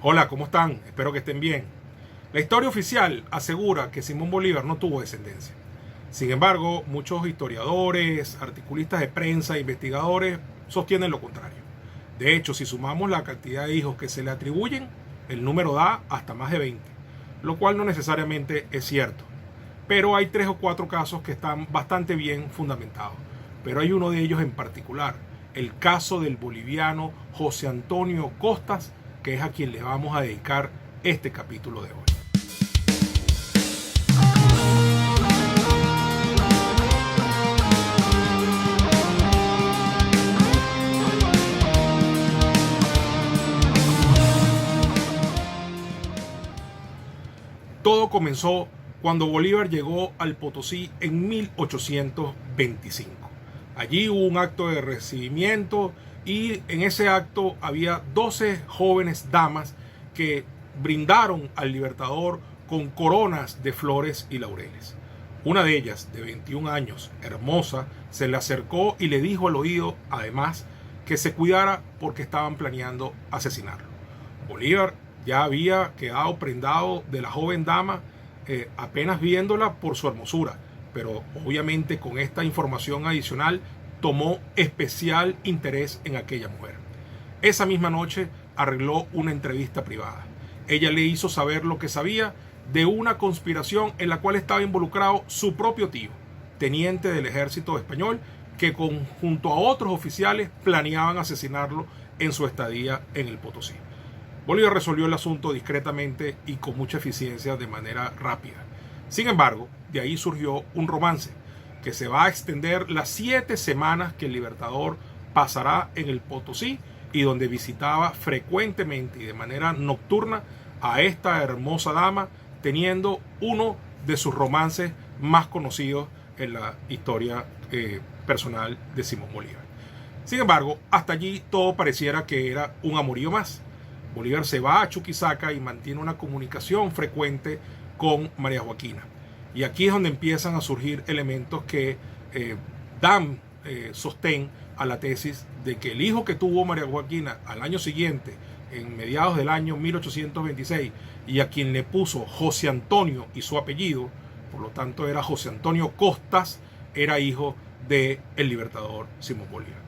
Hola, ¿cómo están? Espero que estén bien. La historia oficial asegura que Simón Bolívar no tuvo descendencia. Sin embargo, muchos historiadores, articulistas de prensa e investigadores sostienen lo contrario. De hecho, si sumamos la cantidad de hijos que se le atribuyen, el número da hasta más de 20, lo cual no necesariamente es cierto. Pero hay 3 o 4 casos que están bastante bien fundamentados. Pero hay uno de ellos en particular, el caso del boliviano José Antonio Costas, que es a quien le vamos a dedicar este capítulo de hoy. Todo comenzó cuando Bolívar llegó al Potosí en 1825. Allí hubo un acto de recibimiento y en ese acto había 12 jóvenes damas que brindaron al Libertador con coronas de flores y laureles. Una de ellas, de 21 años, hermosa, se le acercó y le dijo al oído, además, que se cuidara porque estaban planeando asesinarlo. Bolívar ya había quedado prendado de la joven dama apenas viéndola por su hermosura, pero obviamente con esta información adicional tomó especial interés en aquella mujer. Esa misma noche arregló una entrevista privada. Ella le hizo saber lo que sabía de una conspiración en la cual estaba involucrado su propio tío, teniente del ejército español, que junto a otros oficiales planeaban asesinarlo en su estadía en el Potosí. Bolívar resolvió el asunto discretamente y con mucha eficiencia de manera rápida. Sin embargo, de ahí surgió un romance que se va a extender las 7 semanas que el Libertador pasará en el Potosí y donde visitaba frecuentemente y de manera nocturna a esta hermosa dama, teniendo uno de sus romances más conocidos en la historia personal de Simón Bolívar. Sin embargo, hasta allí todo pareciera que era un amorío más. Bolívar se va a Chuquisaca y mantiene una comunicación frecuente con María Joaquina. Y aquí es donde empiezan a surgir elementos que dan sostén a la tesis de que el hijo que tuvo María Joaquina al año siguiente, en mediados del año 1826, y a quien le puso José Antonio y su apellido, por lo tanto era José Antonio Costas, era hijo del Libertador Simón Bolívar.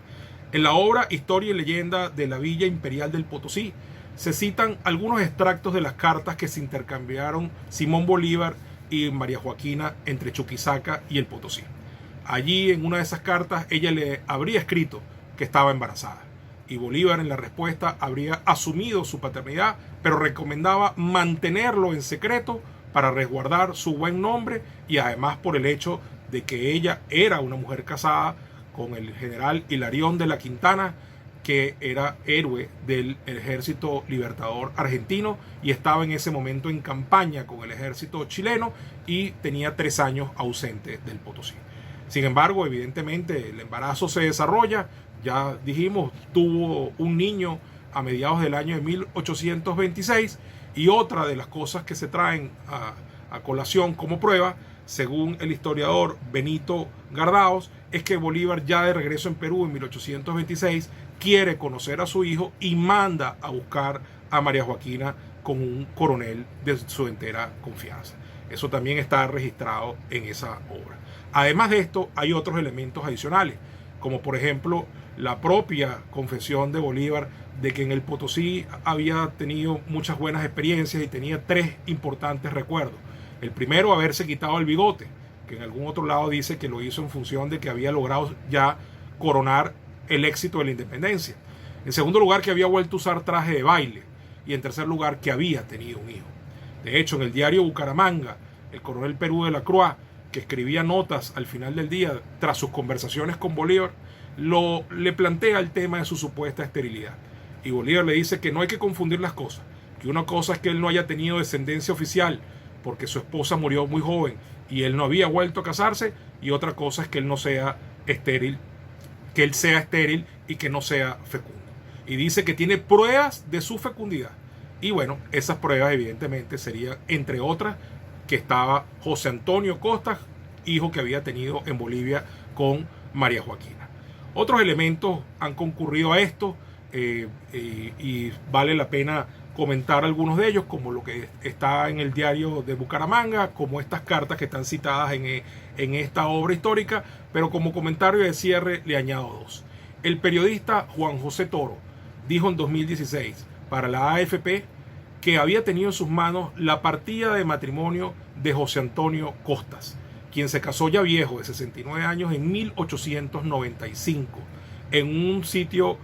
En la obra Historia y Leyenda de la Villa Imperial del Potosí se citan algunos extractos de las cartas que se intercambiaron Simón Bolívar y María Joaquina entre Chuquisaca y el Potosí. Allí, en una de esas cartas, ella le habría escrito que estaba embarazada y Bolívar en la respuesta habría asumido su paternidad, pero recomendaba mantenerlo en secreto para resguardar su buen nombre y además por el hecho de que ella era una mujer casada con el general Hilarión de la Quintana, que era héroe del ejército libertador argentino y estaba en ese momento en campaña con el ejército chileno y tenía 3 años ausente del Potosí. Sin embargo, evidentemente el embarazo se desarrolla, ya dijimos, tuvo un niño a mediados del año de 1826 y otra de las cosas que se traen a colación como prueba, según el historiador Benito Gardaos, es que Bolívar, ya de regreso en Perú en 1826, quiere conocer a su hijo y manda a buscar a María Joaquina con un coronel de su entera confianza. Eso también está registrado en esa obra. Además de esto, hay otros elementos adicionales, como por ejemplo la propia confesión de Bolívar de que en el Potosí había tenido muchas buenas experiencias y tenía 3 importantes recuerdos. El primero, haberse quitado el bigote, que en algún otro lado dice que lo hizo en función de que había logrado ya coronar el éxito de la independencia. En segundo lugar, que había vuelto a usar traje de baile. Y en tercer lugar, que había tenido un hijo. De hecho, en el diario Bucaramanga, el coronel Perú de la Croix, que escribía notas al final del día tras sus conversaciones con Bolívar, le plantea el tema de su supuesta esterilidad. Y Bolívar le dice que no hay que confundir las cosas, que una cosa es que él no haya tenido descendencia oficial porque su esposa murió muy joven y él no había vuelto a casarse, y otra cosa es que él no sea estéril, que él sea estéril y que no sea fecundo. Y dice que tiene pruebas de su fecundidad. Y bueno, esas pruebas evidentemente serían, entre otras, que estaba José Antonio Costas, hijo que había tenido en Bolivia con María Joaquina. Otros elementos han concurrido a esto y vale la pena comentar algunos de ellos, como lo que está en el diario de Bucaramanga, como estas cartas que están citadas en esta obra histórica, pero como comentario de cierre le añado dos. El periodista Juan José Toro dijo en 2016 para la AFP que había tenido en sus manos la partida de matrimonio de José Antonio Costas, quien se casó ya viejo, de 69 años, en 1895, en un sitio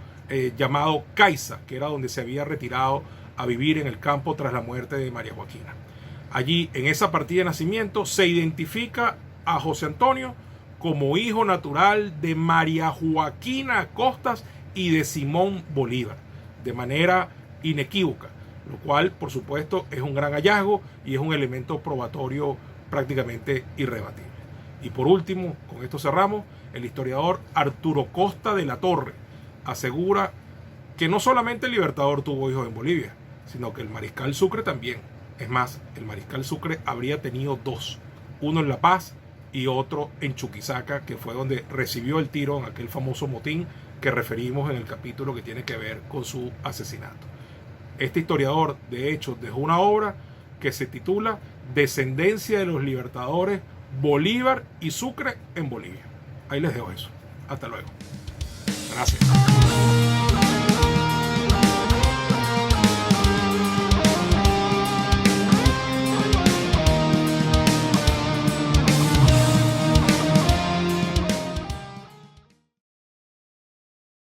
llamado Caiza, que era donde se había retirado a vivir en el campo tras la muerte de María Joaquina. Allí, en esa partida de nacimiento, se identifica a José Antonio como hijo natural de María Joaquina Costas y de Simón Bolívar, de manera inequívoca, lo cual, por supuesto, es un gran hallazgo y es un elemento probatorio prácticamente irrebatible. Y por último, con esto cerramos, el historiador Arturo Costa de la Torre asegura que no solamente el Libertador tuvo hijos en Bolivia, sino que el Mariscal Sucre también. Es más, el Mariscal Sucre habría tenido dos, uno en La Paz y otro en Chuquisaca, que fue donde recibió el tiro en aquel famoso motín que referimos en el capítulo que tiene que ver con su asesinato. Este historiador, de hecho, dejó una obra que se titula Descendencia de los Libertadores, Bolívar y Sucre en Bolivia. Ahí les dejo eso. Hasta luego. Gracias.